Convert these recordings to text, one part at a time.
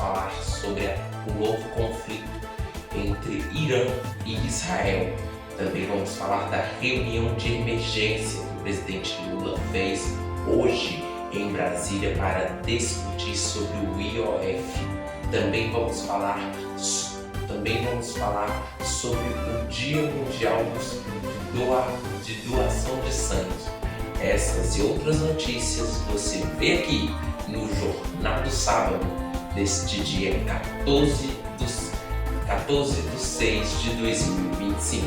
falar sobre o novo conflito entre Irã e Israel. Também vamos falar da reunião de emergência que o presidente Lula fez hoje em Brasília para discutir sobre o IOF. Também vamos falar sobre o Dia Mundial de Doação de Sangue. Essas e outras notícias você vê aqui no Jornal do Sábado, deste dia 14 de 6 de 2025.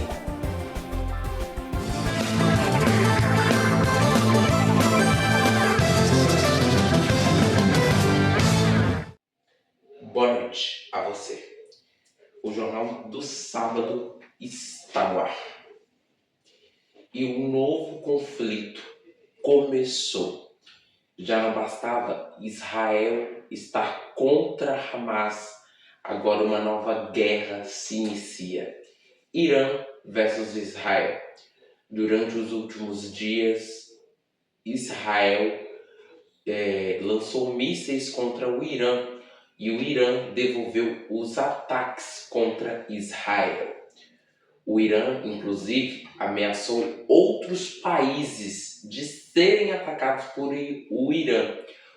Boa noite a você. O Jornal do Sábado está no ar. E um novo conflito começou. Já não bastava Israel estar contra Hamas, agora uma nova guerra se inicia. Irã versus Israel. Durante os últimos dias, Israel lançou mísseis contra o Irã e o Irã devolveu os ataques contra Israel. O Irã, inclusive, ameaçou outros países de serem atacados por o Irã.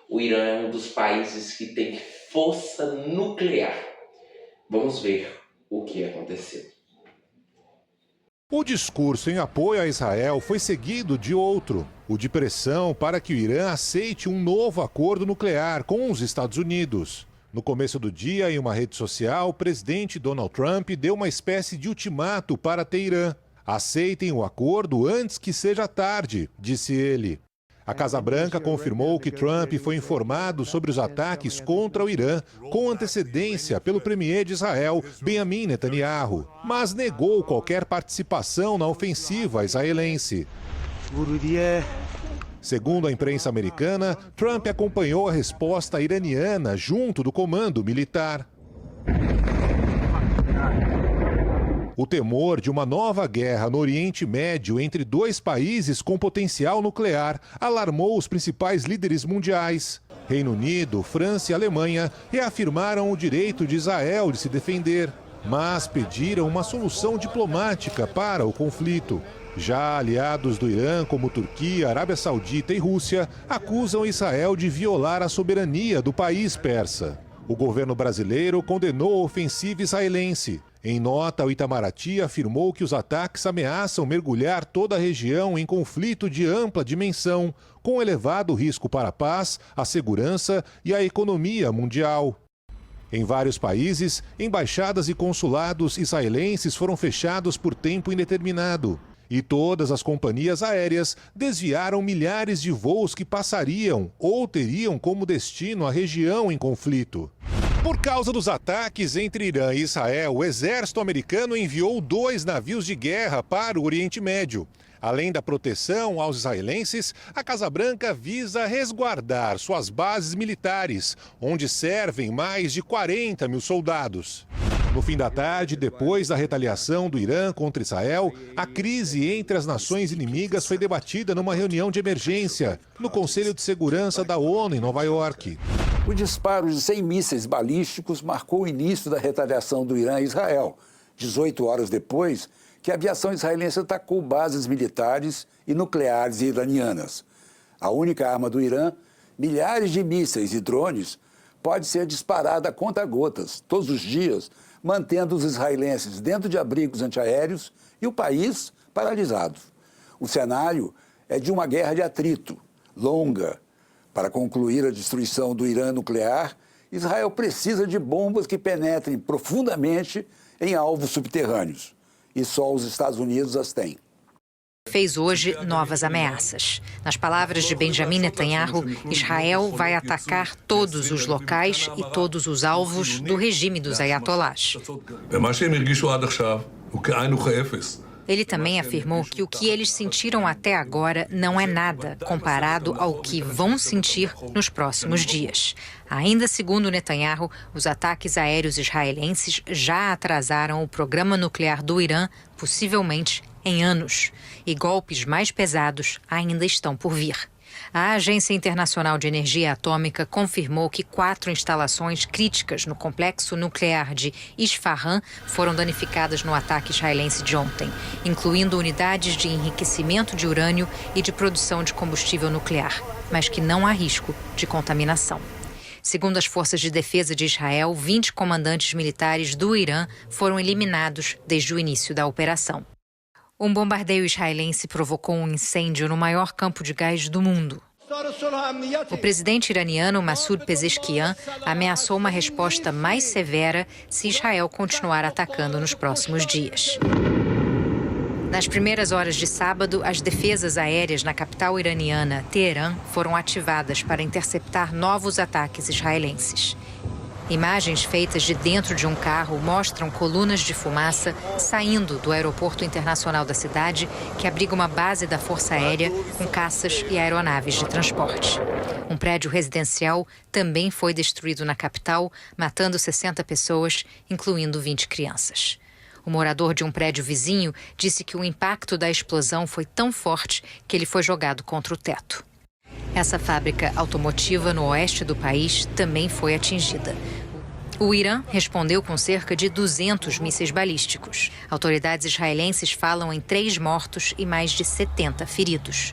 O Irã é um dos países que tem força nuclear. Vamos ver o que aconteceu. O discurso em apoio a Israel foi seguido de outro, o de pressão para que o Irã aceite um novo acordo nuclear com os Estados Unidos. No começo do dia, em uma rede social, o presidente Donald Trump deu uma espécie de ultimato para Teherã. Aceitem o acordo antes que seja tarde, disse ele. A Casa Branca confirmou que Trump foi informado sobre os ataques contra o Irã com antecedência pelo premier de Israel, Benjamin Netanyahu, mas negou qualquer participação na ofensiva israelense. Segundo a imprensa americana, Trump acompanhou a resposta iraniana junto do comando militar. O temor de uma nova guerra no Oriente Médio entre dois países com potencial nuclear alarmou os principais líderes mundiais. Reino Unido, França e Alemanha reafirmaram o direito de Israel de se defender, mas pediram uma solução diplomática para o conflito. Já aliados do Irã, como Turquia, Arábia Saudita e Rússia, acusam Israel de violar a soberania do país persa. O governo brasileiro condenou a ofensiva israelense. Em nota, o Itamaraty afirmou que os ataques ameaçam mergulhar toda a região em conflito de ampla dimensão, com elevado risco para a paz, a segurança e a economia mundial. Em vários países, embaixadas e consulados israelenses foram fechados por tempo indeterminado. E todas as companhias aéreas desviaram milhares de voos que passariam ou teriam como destino a região em conflito. Por causa dos ataques entre Irã e Israel, o exército americano enviou 2 navios de guerra para o Oriente Médio. Além da proteção aos israelenses, a Casa Branca visa resguardar suas bases militares, onde servem mais de 40 mil soldados. No fim da tarde, depois da retaliação do Irã contra Israel, a crise entre as nações inimigas foi debatida numa reunião de emergência no Conselho de Segurança da ONU em Nova York. O disparo de 100 mísseis balísticos marcou o início da retaliação do Irã a Israel, 18 horas depois que a aviação israelense atacou bases militares e nucleares iranianas. A única arma do Irã, milhares de mísseis e drones, pode ser disparada a conta-gotas, todos os dias, mantendo os israelenses dentro de abrigos antiaéreos e o país paralisado. O cenário é de uma guerra de atrito, longa. Para concluir a destruição do Irã nuclear, Israel precisa de bombas que penetrem profundamente em alvos subterrâneos. E só os Estados Unidos as têm. Fez hoje novas ameaças. Nas palavras de Benjamin Netanyahu, Israel vai atacar todos os locais e todos os alvos do regime dos ayatolás. Ele também afirmou que o que eles sentiram até agora não é nada comparado ao que vão sentir nos próximos dias. Ainda segundo Netanyahu, os ataques aéreos israelenses já atrasaram o programa nuclear do Irã, possivelmente em anos, e golpes mais pesados ainda estão por vir. A Agência Internacional de Energia Atômica confirmou que 4 instalações críticas no complexo nuclear de Isfahan foram danificadas no ataque israelense de ontem, incluindo unidades de enriquecimento de urânio e de produção de combustível nuclear, mas que não há risco de contaminação. Segundo as forças de defesa de Israel, 20 comandantes militares do Irã foram eliminados desde o início da operação. Um bombardeio israelense provocou um incêndio no maior campo de gás do mundo. O presidente iraniano Massoud Pezeshkian ameaçou uma resposta mais severa se Israel continuar atacando nos próximos dias. Nas primeiras horas de sábado, as defesas aéreas na capital iraniana, Teherã, foram ativadas para interceptar novos ataques israelenses. Imagens feitas de dentro de um carro mostram colunas de fumaça saindo do aeroporto internacional da cidade, que abriga uma base da Força Aérea com caças e aeronaves de transporte. Um prédio residencial também foi destruído na capital, matando 60 pessoas, incluindo 20 crianças. O morador de um prédio vizinho disse que o impacto da explosão foi tão forte que ele foi jogado contra o teto. Essa fábrica automotiva no oeste do país também foi atingida. O Irã respondeu com cerca de 200 mísseis balísticos. Autoridades israelenses falam em 3 mortos e mais de 70 feridos.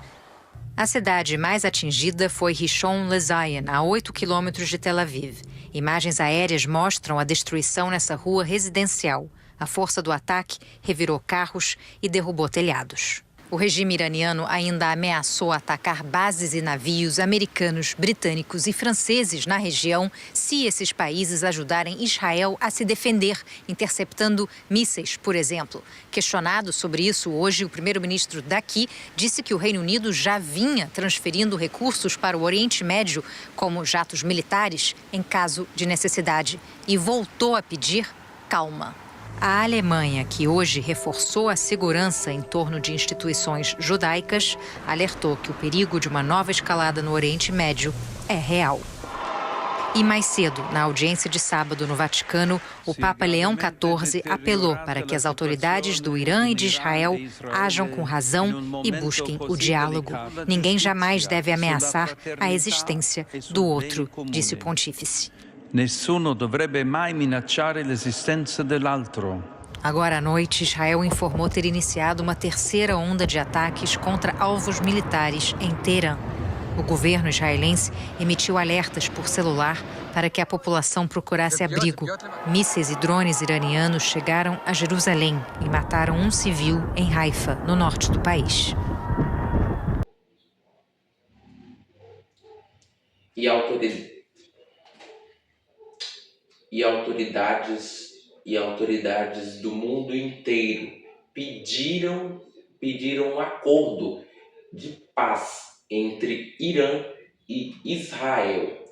A cidade mais atingida foi Rishon LeZion, a 8 quilômetros de Tel Aviv. Imagens aéreas mostram a destruição nessa rua residencial. A força do ataque revirou carros e derrubou telhados. O regime iraniano ainda ameaçou atacar bases e navios americanos, britânicos e franceses na região se esses países ajudarem Israel a se defender, interceptando mísseis, por exemplo. Questionado sobre isso hoje, o primeiro-ministro daqui disse que o Reino Unido já vinha transferindo recursos para o Oriente Médio, como jatos militares, em caso de necessidade, e voltou a pedir calma. A Alemanha, que hoje reforçou a segurança em torno de instituições judaicas, alertou que o perigo de uma nova escalada no Oriente Médio é real. E mais cedo, na audiência de sábado no Vaticano, o Papa Leão XIV apelou para que as autoridades do Irã e de Israel ajam com razão e busquem o diálogo. Ninguém jamais deve ameaçar a existência do outro, disse o pontífice. Nessuno dovrebbe mai minacciare l'esistenza dell'altro. Agora à noite, Israel informou ter iniciado uma terceira onda de ataques contra alvos militares em Teherã. O governo israelense emitiu alertas por celular para que a população procurasse abrigo. Mísseis e drones iranianos chegaram a Jerusalém e mataram um civil em Haifa, no norte do país. Autoridades do mundo inteiro pediram um acordo de paz entre Irã e Israel.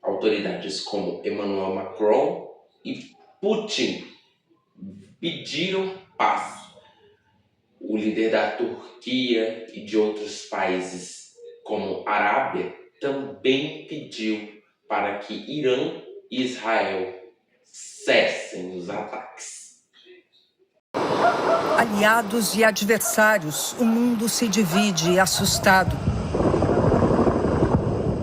Autoridades como Emmanuel Macron e Putin pediram paz. O líder da Turquia e de outros países como a Arábia também pediu para que Irã e Israel cessem os ataques. Aliados e adversários, o mundo se divide, assustado.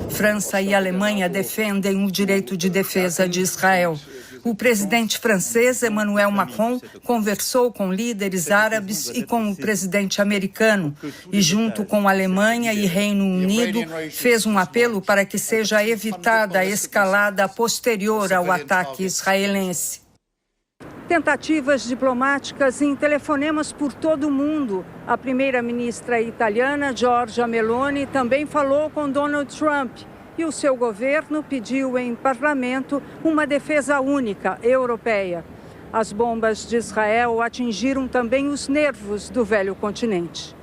França e Alemanha defendem o direito de defesa de Israel. O presidente francês, Emmanuel Macron, conversou com líderes árabes e com o presidente americano e, junto com Alemanha e Reino Unido, fez um apelo para que seja evitada a escalada posterior ao ataque israelense. Tentativas diplomáticas em telefonemas por todo o mundo. A primeira-ministra italiana, Giorgia Meloni, também falou com Donald Trump. E o seu governo pediu em parlamento uma defesa única, europeia. As bombas de Israel atingiram também os nervos do velho continente.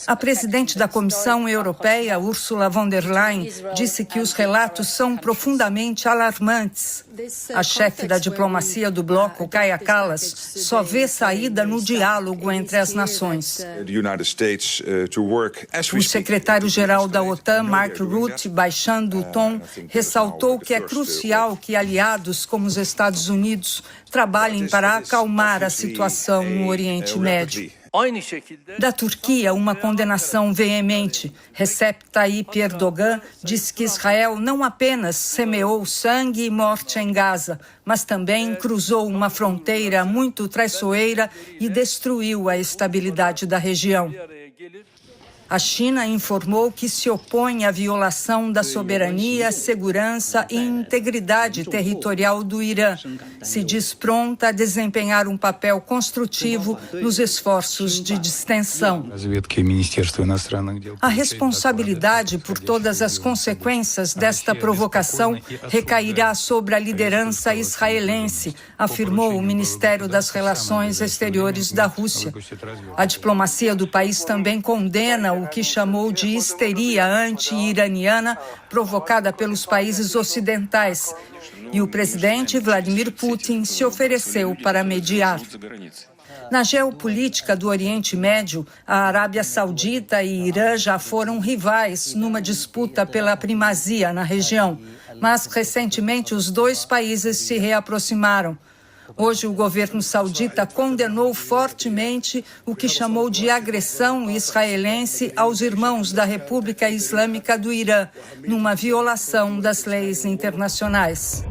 A presidente da Comissão Europeia, Ursula von der Leyen, disse que os relatos são profundamente alarmantes. A chefe da diplomacia do bloco, Kaja Kallas, só vê saída no diálogo entre as nações. O secretário-geral da OTAN, Mark Rutte, baixando o tom, ressaltou que é crucial que aliados como os Estados Unidos trabalhem para acalmar a situação no Oriente Médio. Da Turquia, uma condenação veemente. Recep Tayyip Erdogan disse que Israel não apenas semeou sangue e morte em Gaza, mas também cruzou uma fronteira muito traiçoeira e destruiu a estabilidade da região. A China informou que se opõe à violação da soberania, segurança e integridade territorial do Irã. Se diz pronta a desempenhar um papel construtivo nos esforços de distensão. A responsabilidade por todas as consequências desta provocação recairá sobre a liderança israelense, afirmou o Ministério das Relações Exteriores da Rússia. A diplomacia do país também condena o que chamou de histeria anti-iraniana provocada pelos países ocidentais. E o presidente Vladimir Putin se ofereceu para mediar. Na geopolítica do Oriente Médio, a Arábia Saudita e Irã já foram rivais numa disputa pela primazia na região. Mas, recentemente, os dois países se reaproximaram. Hoje, o governo saudita condenou fortemente o que chamou de agressão israelense aos irmãos da República Islâmica do Irã, numa violação das leis internacionais.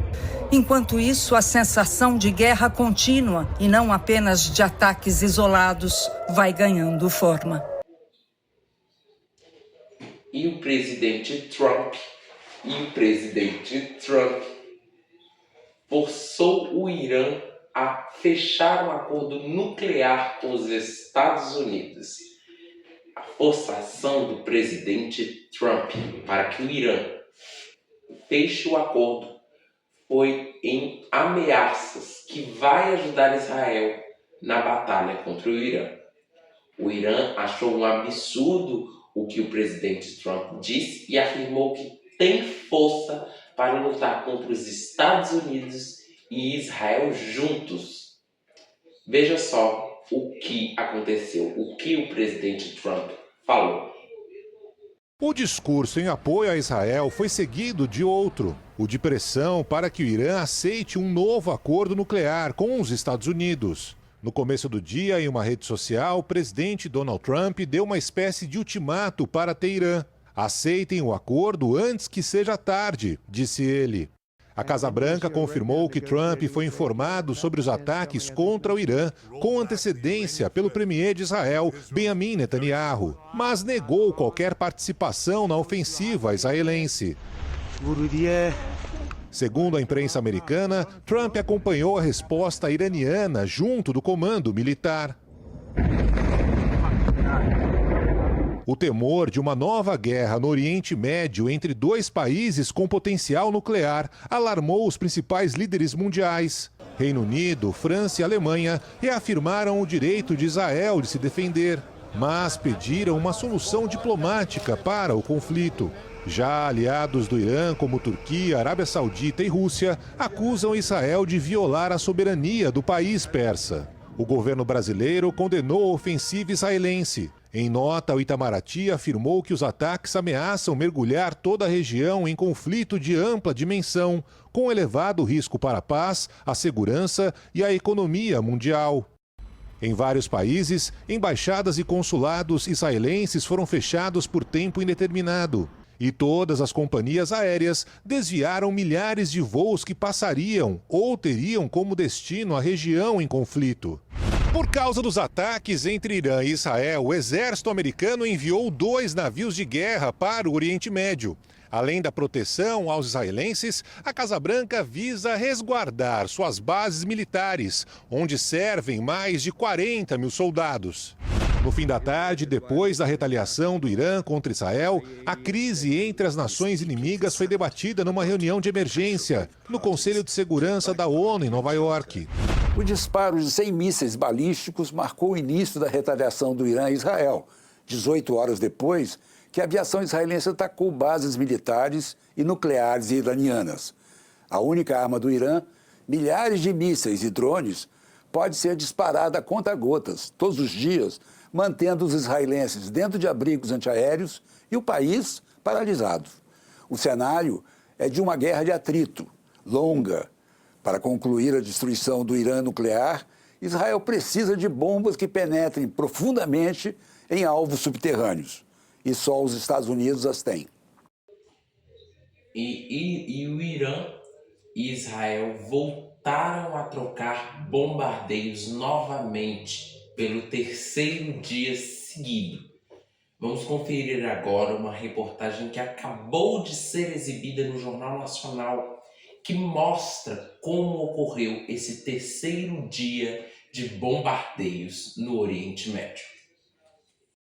Enquanto isso, a sensação de guerra contínua, e não apenas de ataques isolados, vai ganhando forma. E o presidente Trump forçou o Irã a fechar um acordo nuclear com os Estados Unidos. A forçação do presidente Trump para que o Irã feche o acordo foi em ameaças que vai ajudar Israel na batalha contra o Irã. O Irã achou um absurdo o que o presidente Trump disse e afirmou que tem força para lutar contra os Estados Unidos e Israel juntos. Veja só o que aconteceu, o que o presidente Trump falou. O discurso em apoio a Israel foi seguido de outro, o de pressão para que o Irã aceite um novo acordo nuclear com os Estados Unidos. No começo do dia, em uma rede social, o presidente Donald Trump deu uma espécie de ultimato para Teherã. Aceitem o acordo antes que seja tarde, disse ele. A Casa Branca confirmou que Trump foi informado sobre os ataques contra o Irã com antecedência pelo premier de Israel, Benjamin Netanyahu, mas negou qualquer participação na ofensiva israelense. Segundo a imprensa americana, Trump acompanhou a resposta iraniana junto do comando militar. O temor de uma nova guerra no Oriente Médio entre dois países com potencial nuclear alarmou os principais líderes mundiais. Reino Unido, França e Alemanha reafirmaram o direito de Israel de se defender, mas pediram uma solução diplomática para o conflito. Já aliados do Irã, como Turquia, Arábia Saudita e Rússia, acusam Israel de violar a soberania do país persa. O governo brasileiro condenou a ofensiva israelense. Em nota, o Itamaraty afirmou que os ataques ameaçam mergulhar toda a região em conflito de ampla dimensão, com elevado risco para a paz, a segurança e a economia mundial. Em vários países, embaixadas e consulados israelenses foram fechados por tempo indeterminado. E todas as companhias aéreas desviaram milhares de voos que passariam ou teriam como destino a região em conflito. Por causa dos ataques entre Irã e Israel, o exército americano enviou 2 navios de guerra para o Oriente Médio. Além da proteção aos israelenses, a Casa Branca visa resguardar suas bases militares, onde servem mais de 40 mil soldados. No fim da tarde, depois da retaliação do Irã contra Israel, a crise entre as nações inimigas foi debatida numa reunião de emergência no Conselho de Segurança da ONU em Nova York. O disparo de 100 mísseis balísticos marcou o início da retaliação do Irã a Israel, 18 horas depois que a aviação israelense atacou bases militares e nucleares iranianas. A única arma do Irã, milhares de mísseis e drones, pode ser disparada a conta-gotas, todos os dias, mantendo os israelenses dentro de abrigos antiaéreos e o país paralisado. O cenário é de uma guerra de atrito, longa, para concluir a destruição do Irã nuclear Israel precisa de bombas que penetrem profundamente em alvos subterrâneos. E só os Estados Unidos as têm. E o Irã e Israel voltaram a trocar bombardeios novamente pelo terceiro dia seguido. Vamos conferir agora uma reportagem que acabou de ser exibida no Jornal Nacional, que mostra como ocorreu esse terceiro dia de bombardeios no Oriente Médio.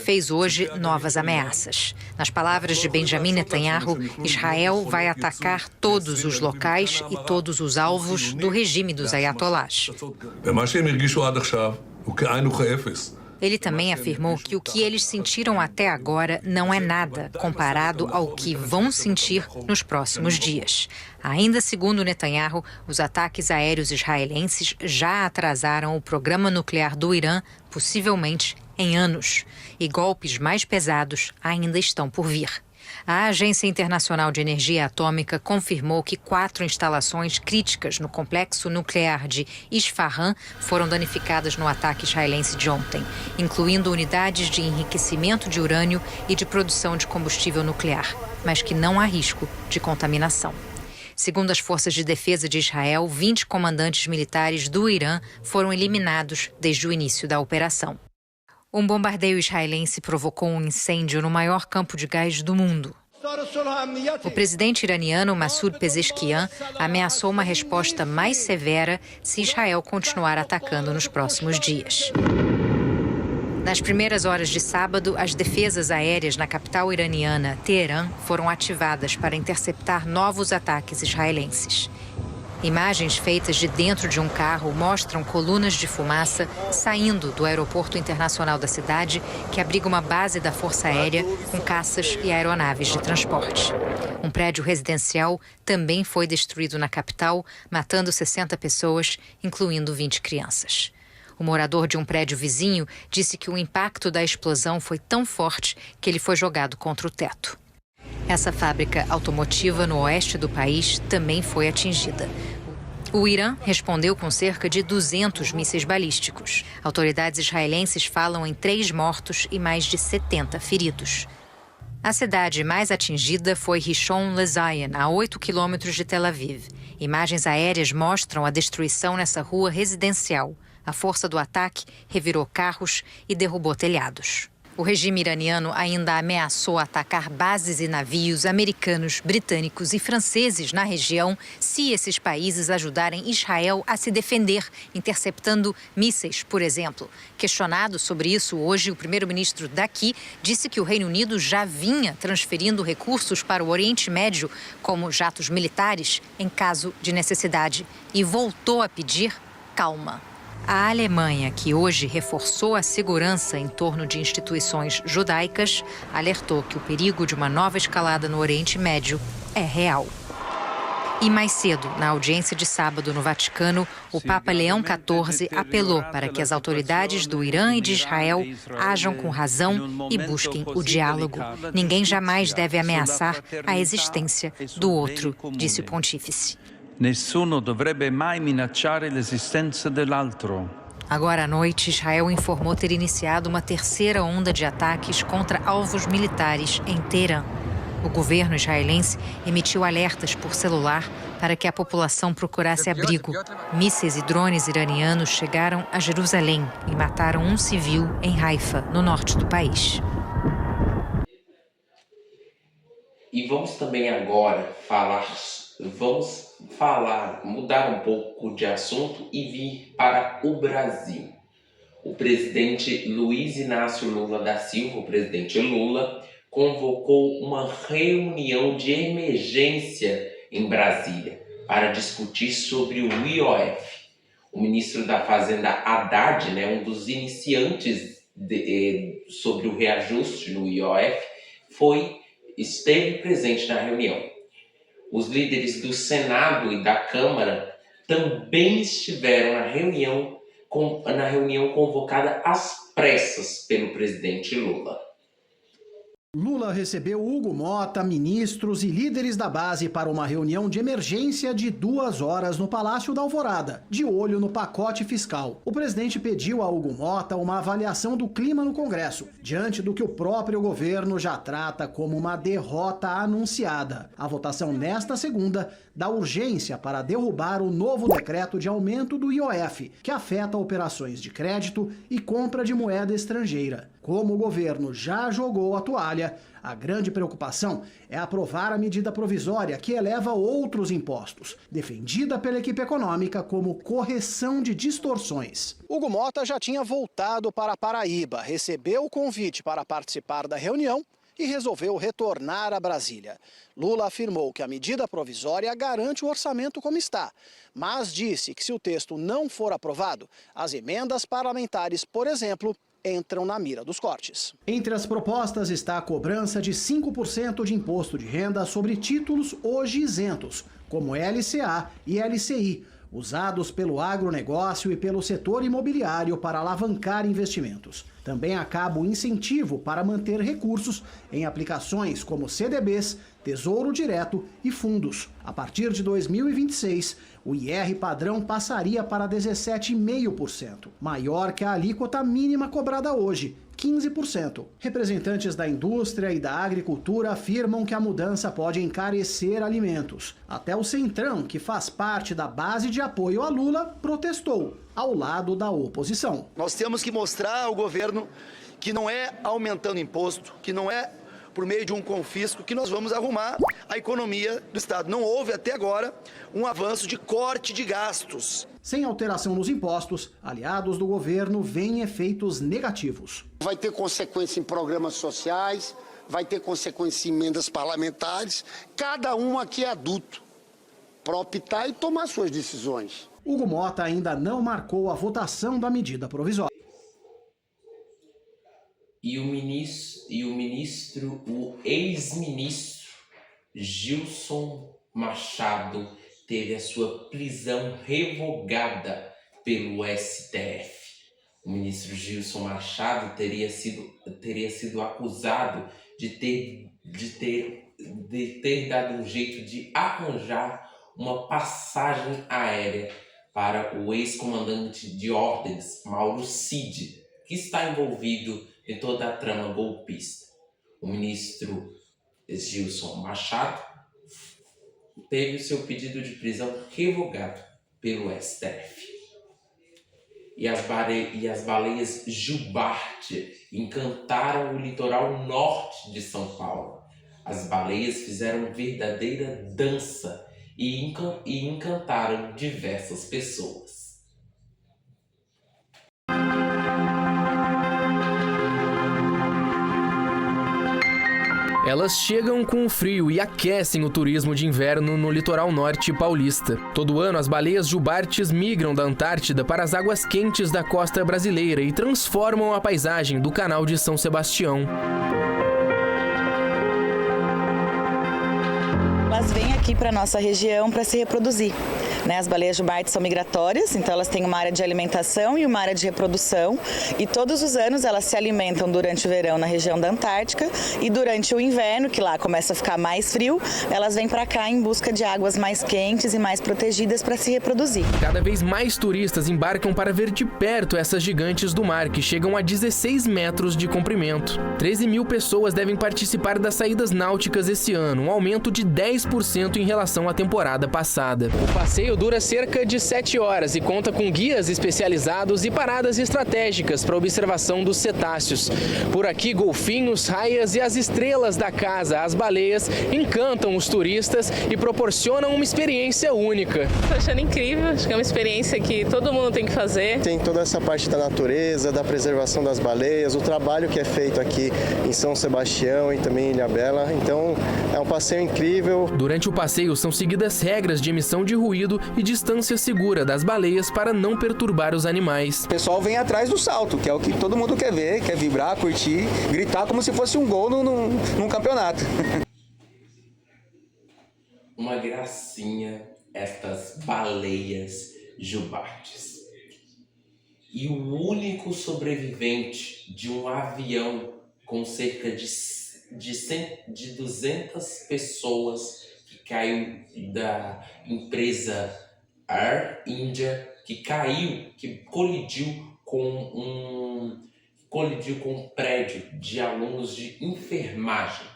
Fez hoje novas ameaças. Nas palavras de Benjamin Netanyahu, Israel vai atacar todos os locais e todos os alvos do regime dos ayatolás. Ele também afirmou que o que eles sentiram até agora não é nada comparado ao que vão sentir nos próximos dias. Ainda segundo Netanyahu, os ataques aéreos israelenses já atrasaram o programa nuclear do Irã, possivelmente em anos, e golpes mais pesados ainda estão por vir. A Agência Internacional de Energia Atômica confirmou que 4 instalações críticas no complexo nuclear de Isfahan foram danificadas no ataque israelense de ontem, incluindo unidades de enriquecimento de urânio e de produção de combustível nuclear, mas que não há risco de contaminação. Segundo as forças de defesa de Israel, 20 comandantes militares do Irã foram eliminados desde o início da operação. Um bombardeio israelense provocou um incêndio no maior campo de gás do mundo. O presidente iraniano Massoud Pezeshkian ameaçou uma resposta mais severa se Israel continuar atacando nos próximos dias. Nas primeiras horas de sábado, as defesas aéreas na capital iraniana, Teherã, foram ativadas para interceptar novos ataques israelenses. Imagens feitas de dentro de um carro mostram colunas de fumaça saindo do aeroporto internacional da cidade, que abriga uma base da Força Aérea com caças e aeronaves de transporte. Um prédio residencial também foi destruído na capital, matando 60 pessoas, incluindo 20 crianças. O morador de um prédio vizinho disse que o impacto da explosão foi tão forte que ele foi jogado contra o teto. Essa fábrica automotiva no oeste do país também foi atingida. O Irã respondeu com cerca de 200 mísseis balísticos. Autoridades israelenses falam em 3 mortos e mais de 70 feridos. A cidade mais atingida foi Rishon LeZion, a 8 quilômetros de Tel Aviv. Imagens aéreas mostram a destruição nessa rua residencial. A força do ataque revirou carros e derrubou telhados. O regime iraniano ainda ameaçou atacar bases e navios americanos, britânicos e franceses na região se esses países ajudarem Israel a se defender, interceptando mísseis, por exemplo. Questionado sobre isso hoje, o primeiro-ministro daqui disse que o Reino Unido já vinha transferindo recursos para o Oriente Médio, como jatos militares, em caso de necessidade, e voltou a pedir calma. A Alemanha, que hoje reforçou a segurança em torno de instituições judaicas, alertou que o perigo de uma nova escalada no Oriente Médio é real. E mais cedo, na audiência de sábado no Vaticano, o Papa Leão XIV apelou para que as autoridades do Irã e de Israel ajam com razão e busquem o diálogo. Ninguém jamais deve ameaçar a existência do outro, disse o pontífice. Nessuno dovrebbe mai minacciare l'esistenza dell'altro. Agora à noite, Israel informou ter iniciado uma terceira onda de ataques contra alvos militares em Teherã. O governo israelense emitiu alertas por celular para que a população procurasse abrigo. Mísseis e drones iranianos chegaram a Jerusalém e mataram um civil em Haifa, no norte do país. E vamos também agora mudar um pouco de assunto e vir para o Brasil. O presidente Luiz Inácio Lula da Silva, o presidente Lula, convocou uma reunião de emergência em Brasília para discutir sobre o IOF. O ministro da Fazenda Haddad, um dos iniciantes sobre o reajuste no IOF, esteve presente na reunião. Os líderes do Senado e da Câmara também estiveram na reunião convocada às pressas pelo presidente Lula. Lula recebeu Hugo Mota, ministros e líderes da base para uma reunião de emergência de 2 horas no Palácio da Alvorada, de olho no pacote fiscal. O presidente pediu a Hugo Mota uma avaliação do clima no Congresso, diante do que o próprio governo já trata como uma derrota anunciada. A votação nesta segunda dá urgência para derrubar o novo decreto de aumento do IOF, que afeta operações de crédito e compra de moeda estrangeira. Como o governo já jogou a toalha, a grande preocupação é aprovar a medida provisória que eleva outros impostos, defendida pela equipe econômica como correção de distorções. Hugo Mota já tinha voltado para a Paraíba, recebeu o convite para participar da reunião e resolveu retornar a Brasília. Lula afirmou que a medida provisória garante o orçamento como está, mas disse que se o texto não for aprovado, as emendas parlamentares, por exemplo, entram na mira dos cortes. Entre as propostas está a cobrança de 5% de imposto de renda sobre títulos hoje isentos, como LCA e LCI, usados pelo agronegócio e pelo setor imobiliário para alavancar investimentos. Também acaba o incentivo para manter recursos em aplicações como CDBs, Tesouro Direto e fundos. A partir de 2026, o IR padrão passaria para 17,5%, maior que a alíquota mínima cobrada hoje, 15%. Representantes da indústria e da agricultura afirmam que a mudança pode encarecer alimentos. Até o Centrão, que faz parte da base de apoio a Lula, protestou, ao lado da oposição. Nós temos que mostrar ao governo que não é aumentando imposto, que não é por meio de um confisco que nós vamos arrumar a economia do Estado. Não houve até agora um avanço de corte de gastos. Sem alteração nos impostos, aliados do governo veem efeitos negativos. Vai ter consequência em programas sociais, vai ter consequência em emendas parlamentares. Cada um aqui é adulto para optar e tomar suas decisões. Hugo Mota ainda não marcou a votação da medida provisória. E o ex-ministro Gilson Machado teve a sua prisão revogada pelo STF. O ministro Gilson Machado teria sido acusado de ter dado um jeito de arranjar uma passagem aérea para o ex-comandante de ordens, Mauro Cid, que está envolvido em toda a trama golpista. O ministro Gilson Machado teve o seu pedido de prisão revogado pelo STF. E as baleias Jubarte encantaram o litoral norte de São Paulo. As baleias fizeram verdadeira dança e encantaram diversas pessoas. Elas chegam com o frio e aquecem o turismo de inverno no litoral norte paulista. Todo ano, as baleias jubartes migram da Antártida para as águas quentes da costa brasileira e transformam a paisagem do Canal de São Sebastião. Elas vêm aqui para a nossa região para se reproduzir. As baleias jubartes são migratórias, então elas têm uma área de alimentação e uma área de reprodução. E todos os anos elas se alimentam durante o verão na região da Antártica e durante o inverno, que lá começa a ficar mais frio, elas vêm para cá em busca de águas mais quentes e mais protegidas para se reproduzir. Cada vez mais turistas embarcam para ver de perto essas gigantes do mar, que chegam a 16 metros de comprimento. 13 mil pessoas devem participar das saídas náuticas esse ano, um aumento de 10% em relação à temporada passada. O passeio dura cerca de 7 horas e conta com guias especializados e paradas estratégicas para observação dos cetáceos. Por aqui, golfinhos, raias e as estrelas da casa, as baleias, encantam os turistas e proporcionam uma experiência única. Estou achando incrível, acho que é uma experiência que todo mundo tem que fazer. Tem toda essa parte da natureza, da preservação das baleias, o trabalho que é feito aqui em São Sebastião e também em Ilhabela. Então, é um passeio incrível. Durante o passeio são seguidas regras de emissão de ruído e distância segura das baleias para não perturbar os animais. O pessoal vem atrás do salto, que é o que todo mundo quer ver, quer vibrar, curtir, gritar como se fosse um gol num campeonato. Uma gracinha estas baleias jubartes. E o único sobrevivente de um avião com cerca de de 200 pessoas que caiu da empresa Air India, que colidiu com um prédio de alunos de enfermagem.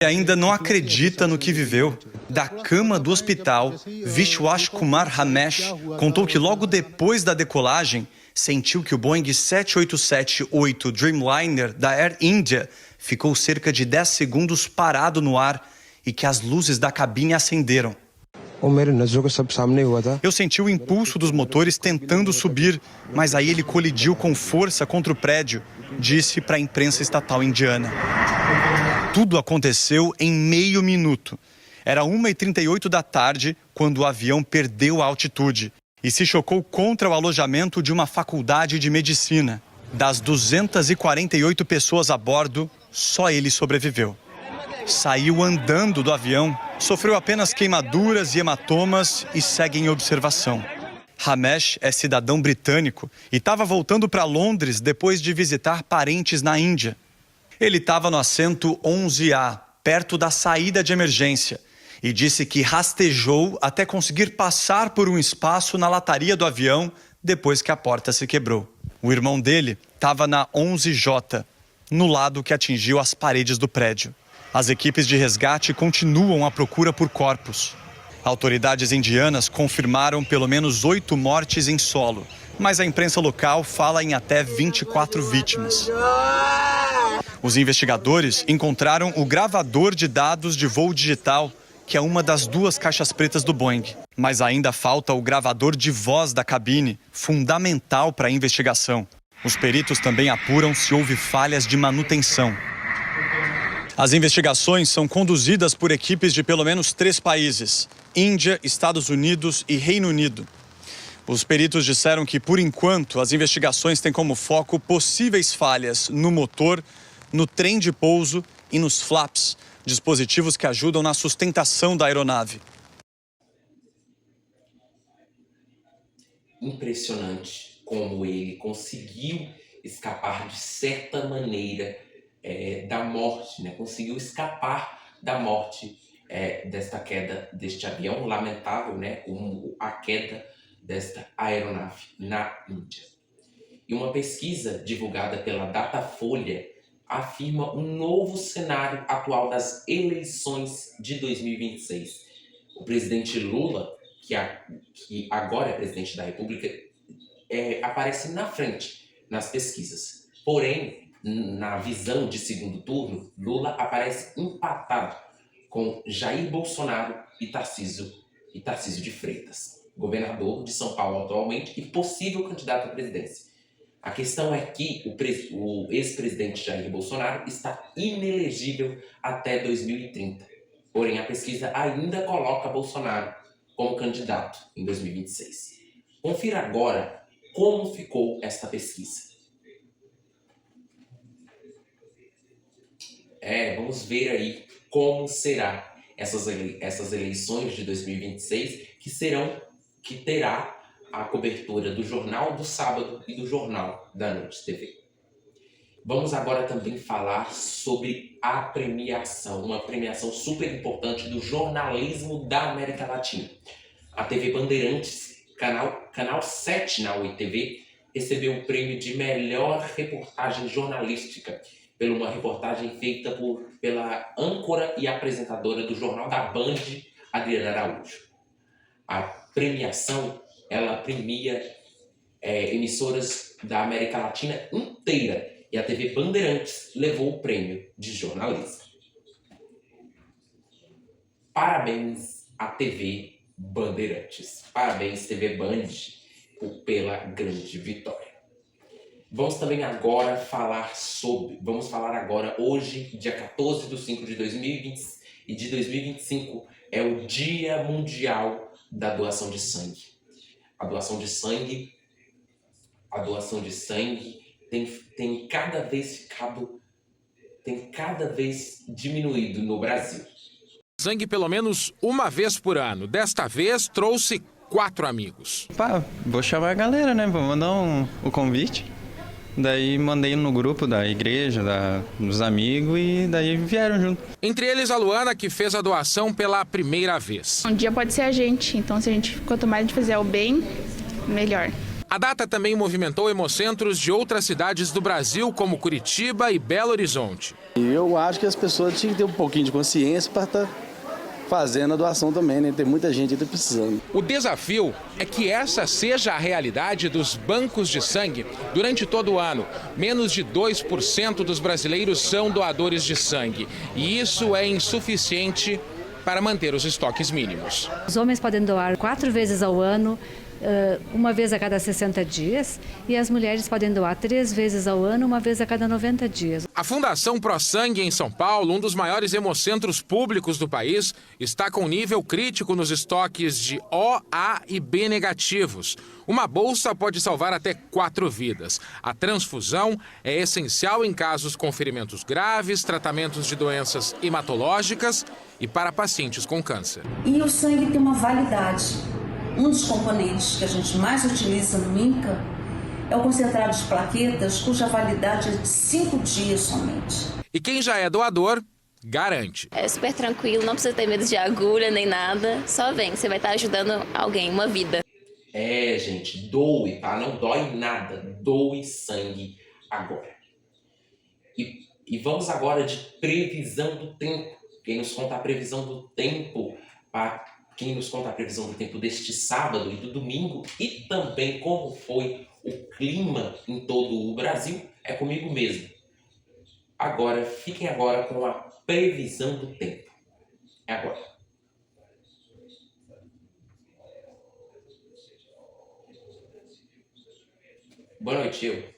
Ainda não acredita no que viveu. Da cama do hospital, Vishwas Kumar Ramesh contou que logo depois da decolagem, sentiu que o Boeing 787-8 Dreamliner da Air India ficou cerca de 10 segundos parado no ar e que as luzes da cabine acenderam. Eu senti o impulso dos motores tentando subir, mas aí ele colidiu com força contra o prédio, disse para a imprensa estatal indiana. Tudo aconteceu em meio minuto. Era 1h38 da tarde quando o avião perdeu a altitude e se chocou contra o alojamento de uma faculdade de medicina. Das 248 pessoas a bordo, só ele sobreviveu. Saiu andando do avião, sofreu apenas queimaduras e hematomas e segue em observação. Ramesh é cidadão britânico e estava voltando para Londres depois de visitar parentes na Índia. Ele estava no assento 11A, perto da saída de emergência, e disse que rastejou até conseguir passar por um espaço na lataria do avião depois que a porta se quebrou. O irmão dele estava na 11J, no lado que atingiu as paredes do prédio. As equipes de resgate continuam a procura por corpos. Autoridades indianas confirmaram pelo menos 8 mortes em solo, mas a imprensa local fala em até 24 vítimas. Os investigadores encontraram o gravador de dados de voo digital, que é uma das 2 caixas pretas do Boeing. Mas ainda falta o gravador de voz da cabine, fundamental para a investigação. Os peritos também apuram se houve falhas de manutenção. As investigações são conduzidas por equipes de pelo menos 3 países: Índia, Estados Unidos e Reino Unido. Os peritos disseram que, por enquanto, as investigações têm como foco possíveis falhas no motor, no trem de pouso e nos flaps, dispositivos que ajudam na sustentação da aeronave. Impressionante como ele conseguiu escapar de certa maneira da morte, né? Conseguiu escapar da morte desta queda deste avião, lamentável, né? A queda desta aeronave na Índia. E uma pesquisa divulgada pela Datafolha afirma um novo cenário atual das eleições de 2026. O presidente Lula, que agora é presidente da República, aparece na frente nas pesquisas. Porém, na visão de segundo turno, Lula aparece empatado com Jair Bolsonaro e Tarcísio de Freitas, governador de São Paulo atualmente e possível candidato à presidência. A questão é que o ex-presidente Jair Bolsonaro está inelegível até 2030. Porém, a pesquisa ainda coloca Bolsonaro como candidato em 2026. Confira agora como ficou esta pesquisa. Vamos ver aí como será essas eleições de 2026, que terá a cobertura do Jornal do Sábado e do Jornal da Noite TV. Vamos agora também falar sobre a premiação, uma premiação super importante do jornalismo da América Latina. A TV Bandeirantes, canal 7 na Oi TV, recebeu o prêmio de melhor reportagem jornalística, pela uma reportagem feita pela âncora e apresentadora do Jornal da Band, Adriana Araújo. A premiação, ela premia emissoras da América Latina inteira, e a TV Bandeirantes levou o prêmio de jornalismo. Parabéns à TV Bandeirantes. Parabéns, TV Band, pela grande vitória. Vamos falar agora, hoje, dia 14 de 5 de 2020 e de 2025, é o Dia Mundial da Doação de Sangue. A doação de sangue tem cada vez diminuído no Brasil. Sangue pelo menos uma vez por ano. Desta vez trouxe 4 amigos. Vou chamar a galera, né? Vou mandar o convite. Daí mandei no grupo da igreja, dos amigos e daí vieram junto. Entre eles a Luana, que fez a doação pela primeira vez. Um dia pode ser a gente, então quanto mais a gente fizer o bem, melhor. A data também movimentou hemocentros de outras cidades do Brasil, como Curitiba e Belo Horizonte. Eu acho que as pessoas tinham que ter um pouquinho de consciência para estar fazendo a doação também, né? Tem muita gente ainda precisando. O desafio é que essa seja a realidade dos bancos de sangue durante todo o ano. Menos de 2% dos brasileiros são doadores de sangue. E isso é insuficiente para manter os estoques mínimos. Os homens podem doar 4 vezes ao ano, uma vez a cada 60 dias, e as mulheres podem doar 3 vezes ao ano, uma vez a cada 90 dias. A Fundação Pro Sangue em São Paulo, um dos maiores hemocentros públicos do país, está com nível crítico nos estoques de O, A e B negativos. Uma bolsa pode salvar até 4 vidas. A transfusão é essencial em casos com ferimentos graves, tratamentos de doenças hematológicas e para pacientes com câncer. E o sangue tem uma validade. Um dos componentes que a gente mais utiliza no INCA é o concentrado de plaquetas, cuja validade é de 5 dias somente. E quem já é doador, garante. É super tranquilo, não precisa ter medo de agulha nem nada. Só vem, você vai estar ajudando alguém, uma vida. É, gente, doe, tá? Não dói nada. Doe sangue agora. E vamos agora de previsão do tempo. Quem nos conta a previsão do tempo quem nos conta a previsão do tempo deste sábado e do domingo e também como foi o clima em todo o Brasil é comigo mesmo. Agora, fiquem agora com a previsão do tempo. É agora. Boa noite, eu.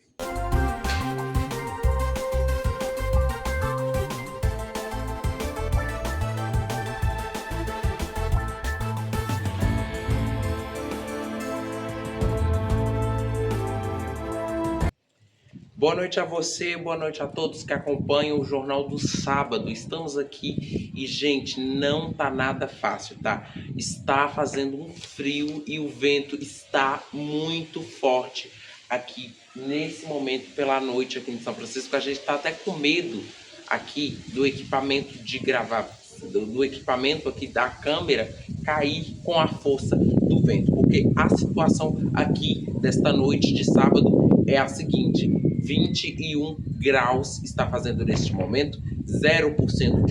Boa noite a você, boa noite a todos que acompanham o Jornal do Sábado. Estamos aqui e, gente, não tá nada fácil, tá? Está fazendo um frio e o vento está muito forte aqui nesse momento pela noite aqui em São Francisco. A gente tá até com medo aqui do equipamento de gravar, do equipamento aqui da câmera cair com a força do vento, porque a situação aqui desta noite de sábado é a seguinte: 21 graus está fazendo neste momento, 0%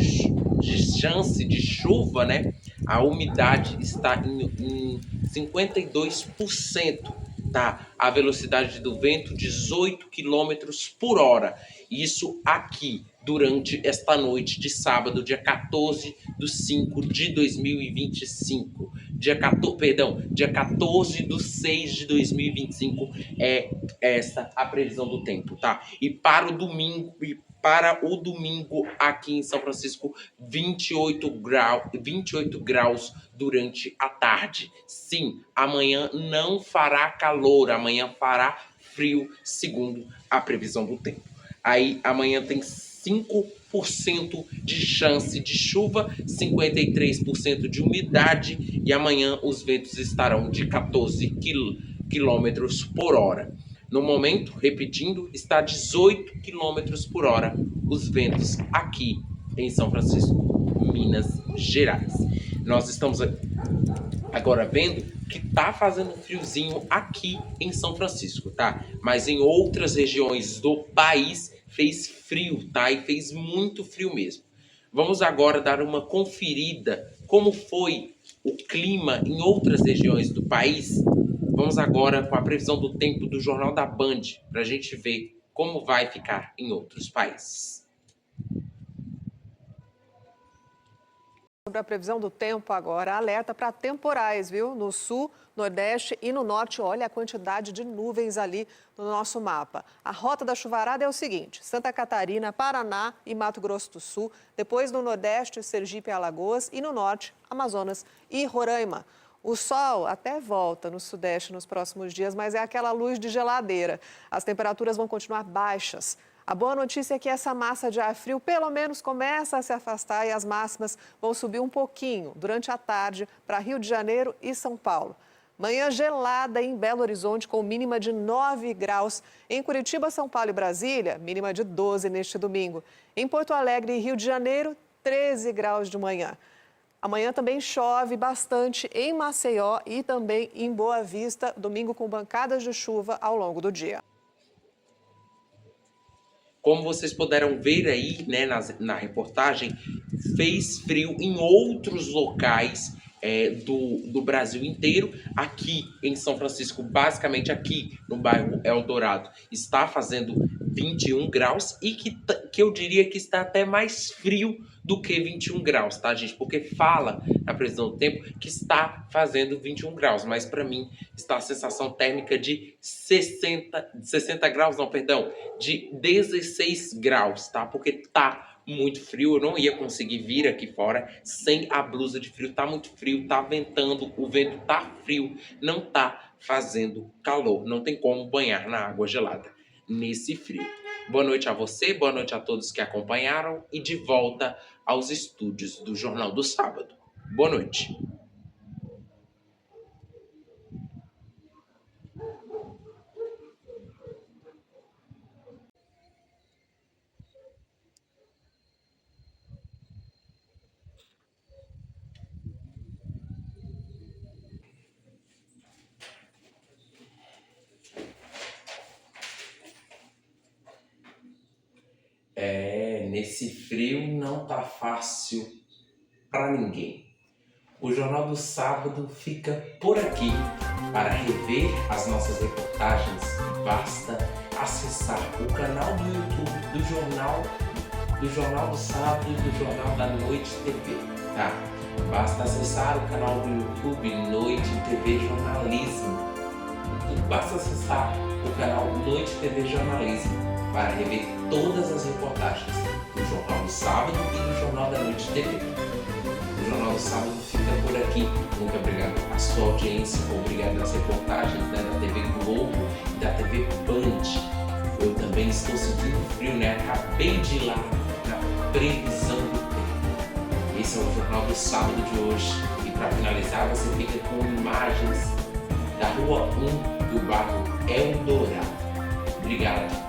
de chance de chuva, né? A umidade está em 52%, tá? A velocidade do vento, 18 km por hora. Isso aqui durante esta noite de sábado, dia 14/5/2025. Dia 14/6/2025 é essa a previsão do tempo, tá? E para o domingo aqui em São Francisco, 28 graus durante a tarde. Sim, amanhã não fará calor, amanhã fará frio, segundo a previsão do tempo. Aí amanhã tem 5% de chance de chuva, 53% de umidade e amanhã os ventos estarão de 14 km por hora. No momento, repetindo, está 18 km por hora os ventos aqui em São Francisco, Minas Gerais. Nós estamos agora vendo que tá fazendo friozinho aqui em São Francisco, tá? Mas em outras regiões do país fez frio, tá? E fez muito frio mesmo. Vamos agora dar uma conferida como foi o clima em outras regiões do país. Vamos agora com a previsão do tempo do Jornal da Band, para a gente ver como vai ficar em outros países. Sobre a previsão do tempo agora, alerta para temporais, viu? No sul, nordeste e no norte, olha a quantidade de nuvens ali no nosso mapa. A rota da chuvarada é o seguinte: Santa Catarina, Paraná e Mato Grosso do Sul, depois no nordeste, Sergipe e Alagoas e no norte, Amazonas e Roraima. O sol até volta no sudeste nos próximos dias, mas é aquela luz de geladeira. As temperaturas vão continuar baixas. A boa notícia é que essa massa de ar frio pelo menos começa a se afastar e as máximas vão subir um pouquinho durante a tarde para Rio de Janeiro e São Paulo. Manhã gelada em Belo Horizonte, com mínima de 9 graus. Em Curitiba, São Paulo e Brasília, mínima de 12 neste domingo. Em Porto Alegre e Rio de Janeiro, 13 graus de manhã. Amanhã também chove bastante em Maceió e também em Boa Vista, domingo com bancadas de chuva ao longo do dia. Como vocês puderam ver aí, né, na reportagem, fez frio em outros locais do Brasil inteiro. Aqui em São Francisco, basicamente aqui no bairro Eldorado, está fazendo 21 graus e que eu diria que está até mais frio do que 21 graus, tá, gente? Porque fala na previsão do tempo que está fazendo 21 graus, mas para mim está a sensação térmica de 60 graus, não, perdão, de 16 graus, tá? Porque tá muito frio, eu não ia conseguir vir aqui fora sem a blusa de frio, tá muito frio, tá ventando, o vento tá frio, não tá fazendo calor, não tem como banhar na água gelada nesse frio. Boa noite a você, boa noite a todos que acompanharam e de volta aos estúdios do Jornal do Sábado. Boa noite. Nesse frio não tá fácil para ninguém. O Jornal do Sábado fica por aqui. Para rever as nossas reportagens, basta acessar o canal do YouTube do Jornal do Sábado e do Jornal da Noite TV, tá? Basta acessar o canal do YouTube Noite TV Jornalismo. Basta acessar o canal Noite TV Jornalismo para rever todas as reportagens do Jornal do Sábado e do Jornal da Noite TV. O Jornal do Sábado fica por aqui. Muito obrigado à sua audiência, obrigado às reportagens, né, da TV Globo e da TV Band. Eu também estou sentindo frio, né? Acabei de ir lá na previsão do tempo. Esse é o Jornal do Sábado de hoje. E para finalizar, você fica com imagens da Rua 1 do bairro Eldorado. Obrigado.